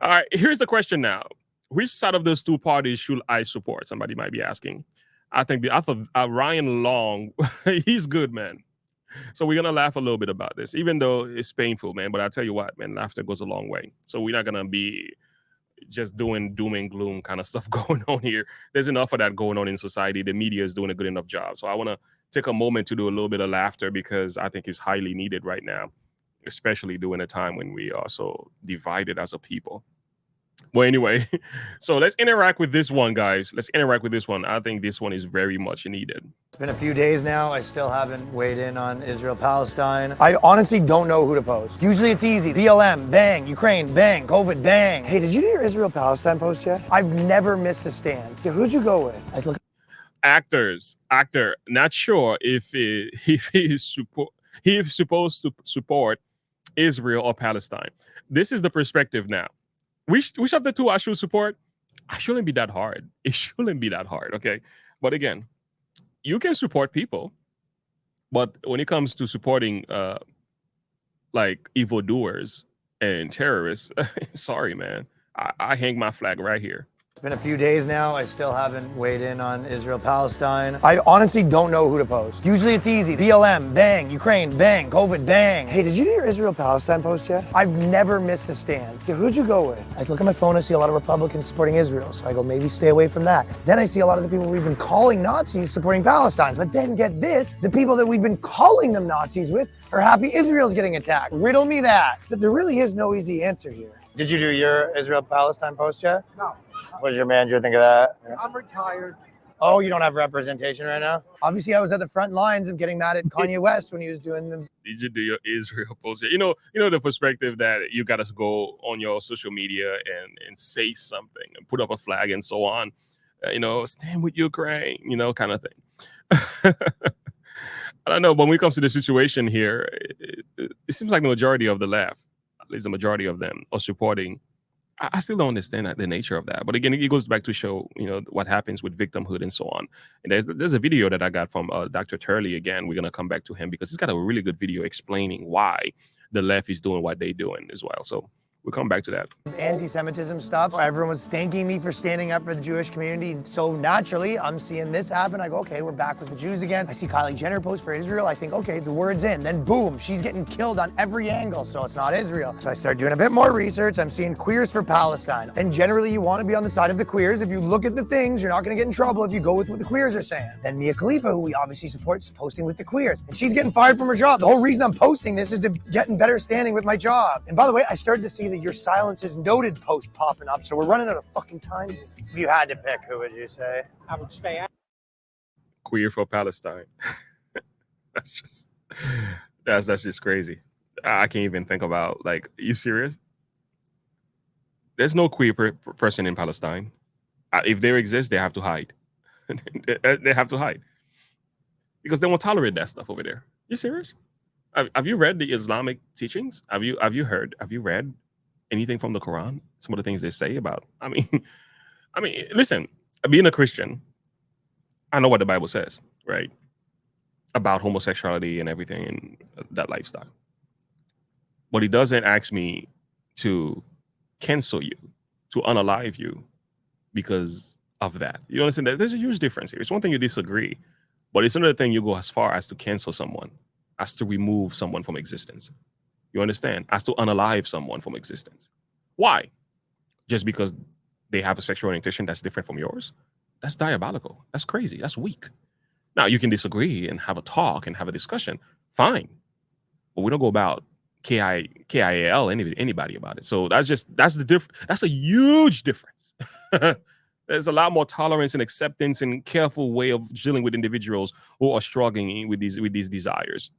All right, here's the question now. Which side of those two parties should I support? Somebody might be asking. I think the author, Ryan Long, he's good, man. So we're gonna laugh a little bit about this, even though it's painful, man. But I tell you what, man, laughter goes a long way. So we're not gonna be just doing doom and gloom kind of stuff going on here. There's enough of that going on in society. The media is doing a good enough job. So I want to take a moment to do a little bit of laughter because I think it's highly needed right now, especially during a time when we are so divided as a people. Well, anyway, so let's interact with this one, guys. Let's interact with this one. I think this one is very much needed. It's been a few days now. I still haven't weighed in on Israel-Palestine. I honestly don't know who to post. Usually it's easy. BLM, bang. Ukraine, bang. COVID, bang. Hey, did you do your Israel-Palestine post yet? I've never missed a stand. So who'd you go with? I look. Actor, not sure if he's supposed to support Israel or Palestine. This is the perspective now. Which of the two I should support? I shouldn't be that hard. It shouldn't be that hard, okay? But again, you can support people, but when it comes to supporting like evildoers and terrorists, sorry, man. I hang my flag right here. It's been a few days now. I still haven't weighed in on Israel-Palestine. I honestly don't know who to post. Usually it's easy. BLM, bang. Ukraine, bang. COVID, bang. Hey, did you do your Israel-Palestine post yet? I've never missed a stand. So who'd you go with? I look at my phone, I see a lot of Republicans supporting Israel. So I go, maybe stay away from that. Then I see a lot of the people we've been calling Nazis supporting Palestine. But then get this, the people that we've been calling them Nazis with are happy Israel's getting attacked. Riddle me that. But there really is no easy answer here. Did you do your Israel-Palestine post yet? No. What does your manager think of that? I'm retired. Oh, you don't have representation right now? Obviously, I was at the front lines of getting mad at Kanye West when he was doing the... Did you do your Israel post? You know the perspective that you got to go on your social media and say something and put up a flag and so on. Stand with Ukraine, kind of thing. I don't know. But when it comes to the situation here, it seems like the majority of the left, at least the majority of them, are supporting. I still don't understand the nature of that. But again, it goes back to show, what happens with victimhood and so on. And there's a video that I got from Dr. Turley. Again, we're going to come back to him because he's got a really good video explaining why the left is doing what they're doing as well. So we'll come back to that. Anti-Semitism stuff. Everyone was thanking me for standing up for the Jewish community. So naturally, I'm seeing this happen. I go, okay, we're back with the Jews again. I see Kylie Jenner post for Israel. I think, okay, the word's in. Then boom, she's getting killed on every angle. So it's not Israel. So I start doing a bit more research. I'm seeing queers for Palestine. And generally, you want to be on the side of the queers. If you look at the things, you're not going to get in trouble if you go with what the queers are saying. Then Mia Khalifa, who we obviously support, is posting with the queers. And she's getting fired from her job. The whole reason I'm posting this is to get in better standing with my job. And by the way, I started to see that your silence is noted post popping up, so we're running out of fucking time. If you had to pick, who would you say? I would stay out. Queer for Palestine. that's just crazy. I can't even think about, like, are you serious? There's no queer person in Palestine. If they exist, they have to hide. They have to hide because they won't tolerate that stuff over there. You serious? Have you read the Islamic teachings? Have you read anything from the Quran? Some of the things they say about, I mean, listen, being a Christian, I know what the Bible says, right? About homosexuality and everything and that lifestyle. But it doesn't ask me to cancel you, to unalive you because of that. You understand that there's a huge difference here. It's one thing you disagree, but it's another thing you go as far as to cancel someone, as to remove someone from existence. You understand? As to unalive someone from existence. Why? Just because they have a sexual orientation that's different from yours? That's diabolical. That's crazy. That's weak. Now, you can disagree and have a talk and have a discussion. Fine. But we don't go about KIAL anybody about it. So that's a huge difference. There's a lot more tolerance and acceptance and careful way of dealing with individuals who are struggling with these desires.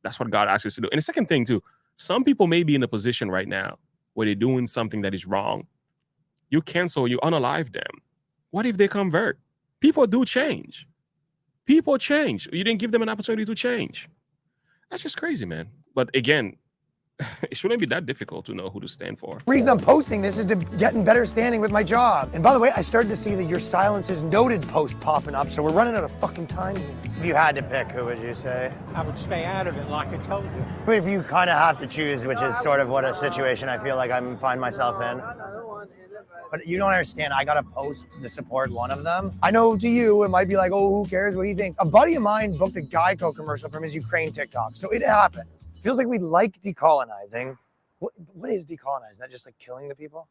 That's what God asks us to do. And the second thing too, some people may be in a position right now where they're doing something that is wrong. You cancel, you unalive them. What if they convert? People do change. People change. You didn't give them an opportunity to change. That's just crazy, man. But again, it shouldn't be that difficult to know who to stand for. The reason I'm posting this is to get in better standing with my job. And by the way, I started to see that your silence is noted post popping up, so we're running out of fucking time. If you had to pick, who would you say? I would stay out of it, like I told you. But if you kind of have to choose, which is sort of what a situation I feel like I find myself in. But you don't understand. I got to post to support one of them. I know to you, it might be like, oh, who cares what he thinks? A buddy of mine booked a Geico commercial from his Ukraine TikTok. So it happens. Feels like we like decolonizing. What is decolonizing? Is that just like killing the people?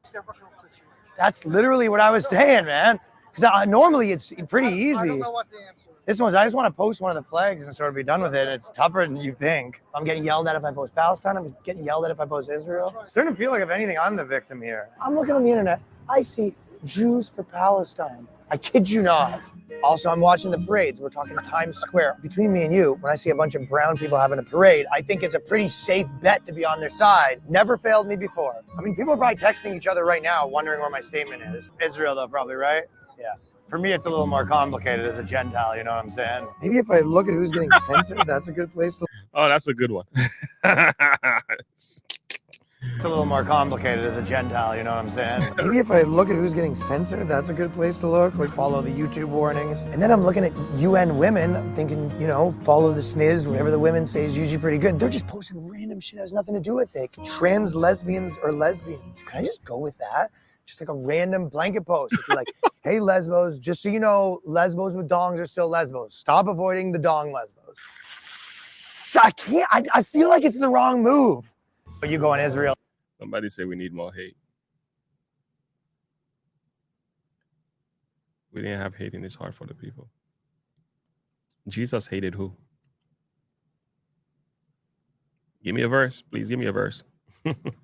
That's literally what I was saying, man. Because normally it's pretty easy. I don't know what the answer is. This one's, I just want to post one of the flags and sort of be done with it. It's tougher than you think. I'm getting yelled at if I post Palestine. I'm getting yelled at if I post Israel. It's starting to feel like, if anything, I'm the victim here. I'm looking on the internet. I see Jews for Palestine. I kid you not. Also, I'm watching the parades. We're talking Times Square. Between me and you, when I see a bunch of brown people having a parade, I think it's a pretty safe bet to be on their side. Never failed me before. I mean, people are probably texting each other right now, wondering where my statement is. Israel, though, probably, right? Yeah. For me, it's a little more complicated as a Gentile, you know what I'm saying? Maybe if I look at who's getting censored, that's a good place to... Oh, that's a good one. It's a little more complicated as a Gentile, you know what I'm saying? Maybe if I look at who's getting censored, that's a good place to look, like follow the YouTube warnings. And then I'm looking at UN women, I'm thinking, you know, follow the SNIS, whatever the women say is usually pretty good. They're just posting random shit that has nothing to do with it. Trans lesbians or lesbians. Can I just go with that? Just like a random blanket post. It'd be like, hey, lesbos, just so you know, lesbos with dongs are still lesbos. Stop avoiding the dong lesbos. I can't, I feel like it's the wrong move. But you go in Israel. Somebody say we need more hate. We didn't have hate in this heart for the people. Jesus hated who? Give me a verse. Please give me a verse.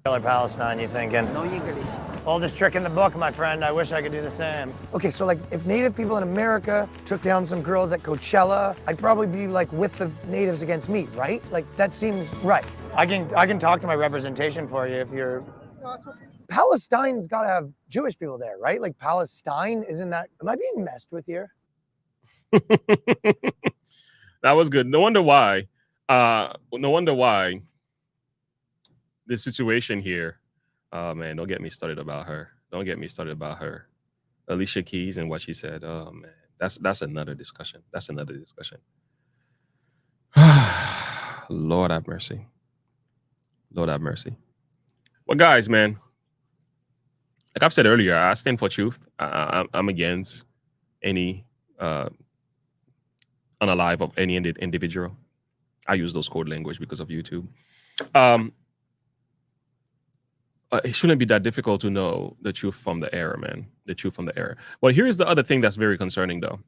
Or Palestine, you thinking? No English. Oldest trick in the book, my friend. I wish I could do the same. Okay, so like if Native people in America took down some girls at Coachella, I'd probably be like with the natives against me, right? Like that seems right. I can talk to my representation for you if you're... No, it's okay. Palestine's got to have Jewish people there, right? Like Palestine, isn't that... Am I being messed with here? That was good. No wonder why. No wonder why the situation here. Oh man, don't get me started about her. Don't get me started about her. Alicia Keys and what she said. Oh man, that's another discussion. That's another discussion. Lord have mercy. Lord have mercy. Well, guys, man, like I've said earlier, I stand for truth. I'm against any unalive of any individual. I use those code language because of YouTube. It shouldn't be that difficult to know the truth from the error, man. The truth from the error. Well, here's the other thing that's very concerning, though.